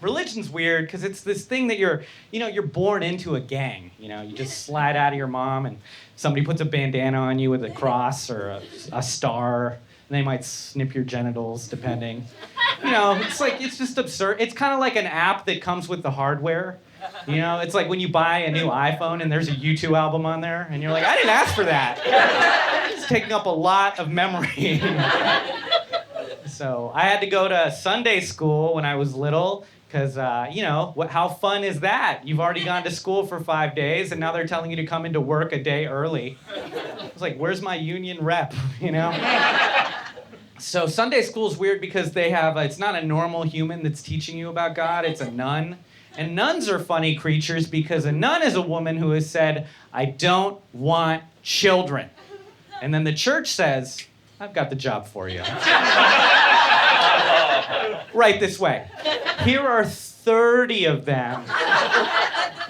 Religion's weird because it's this thing that you're born into a gang. You just slide out of your mom and somebody puts a bandana on you with a cross or a star. And they might snip your genitals, depending. It's just absurd. It's kind of like an app that comes with the hardware. It's like when you buy a new iPhone and there's a U2 album on there, and you're like, I didn't ask for that. It's taking up a lot of memory. So I had to go to Sunday school when I was little. Because, how fun is that? You've already gone to school for 5 days, and now they're telling you to come into work a day early. It's like, where's my union rep, So Sunday school's weird because they have, it's not a normal human that's teaching you about God, it's a nun. And nuns are funny creatures because a nun is a woman who has said, I don't want children. And then the church says, I've got the job for you. Right this way. Here are 30 of them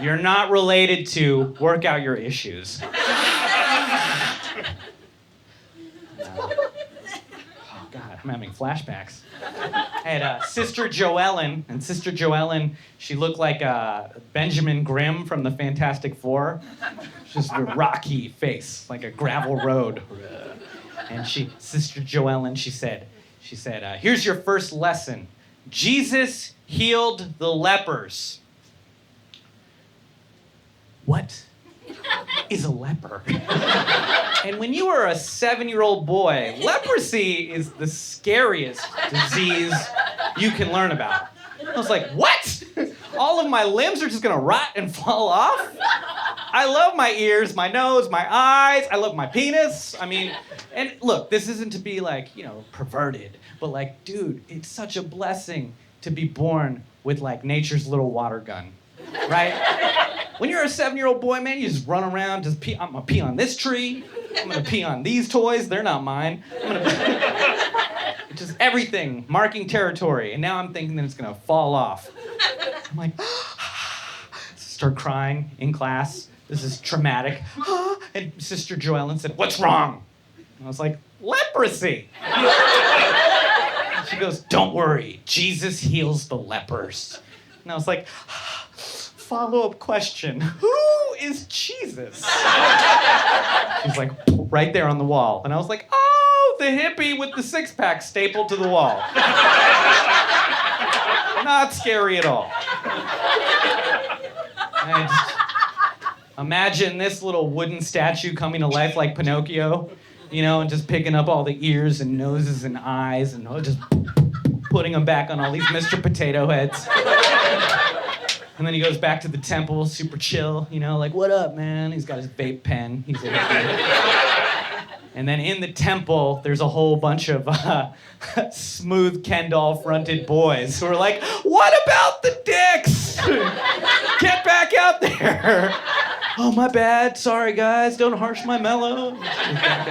you're not related to. Work out your issues. Oh, God, I'm having flashbacks. I had Sister Joellen, and Sister Joellen, she looked like Benjamin Grimm from the Fantastic Four. Just a rocky face, like a gravel road. And Sister Joellen, she said, here's your first lesson. Jesus healed the lepers. What is a leper? And when you are a 7-year-old boy, leprosy is the scariest disease you can learn about. I was like, what? All of my limbs are just gonna rot and fall off? I love my ears, my nose, my eyes. I love my penis. And look, this isn't to be perverted, but dude, it's such a blessing to be born with nature's little water gun, right? When you're a 7-year-old boy, man, you just run around, just pee. I'm gonna pee on this tree. I'm gonna pee on these toys. They're not mine. Just everything, marking territory. And now I'm thinking that it's gonna fall off. I'm like, start crying in class. This is traumatic. And Sister Joellen said, what's wrong? And I was like, leprosy. And she goes, don't worry, Jesus heals the lepers. And I was like, follow-up question, who is Jesus? She's like, right there on the wall. And I was like, oh, the hippie with the six-pack stapled to the wall. Not scary at all. And imagine this little wooden statue coming to life like Pinocchio, and just picking up all the ears and noses and eyes and just putting them back on all these Mr. Potato Heads. And then he goes back to the temple, super chill, like, what up, man? He's got his vape pen. He's in And then in the temple, there's a whole bunch of smooth Ken doll-fronted boys who are like, what about the dicks? Get back out there. Oh, my bad. Sorry, guys. Don't harsh my mellow. Back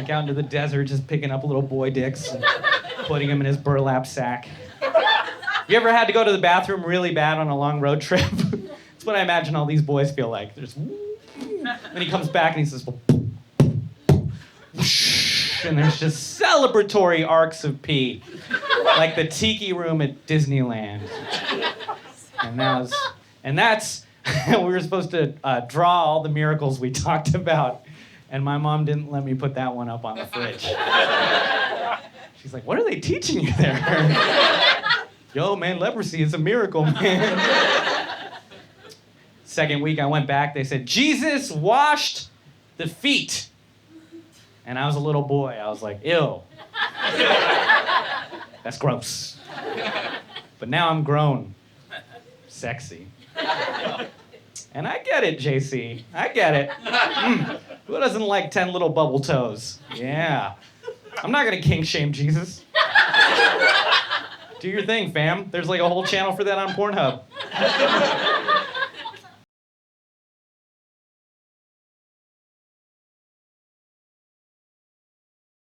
out into the desert, just picking up little boy dicks and putting them in his burlap sack. You ever had to go to the bathroom really bad on a long road trip? That's what I imagine all these boys feel like. Then he comes back and he says, and there's just celebratory arcs of pee, like the tiki room at Disneyland. And that's we were supposed to draw all the miracles we talked about, and my mom didn't let me put that one up on the fridge. She's like, what are they teaching you there? Yo, man, leprosy is a miracle, man. Second week I went back, they said, Jesus washed the feet. And I was a little boy. I was like, ew. That's gross. But now I'm grown. Sexy. And I get it, JC. I get it. Who doesn't like 10 little bubble toes? Yeah. I'm not gonna kink shame Jesus. Do your thing, fam. There's like a whole channel for that on Pornhub.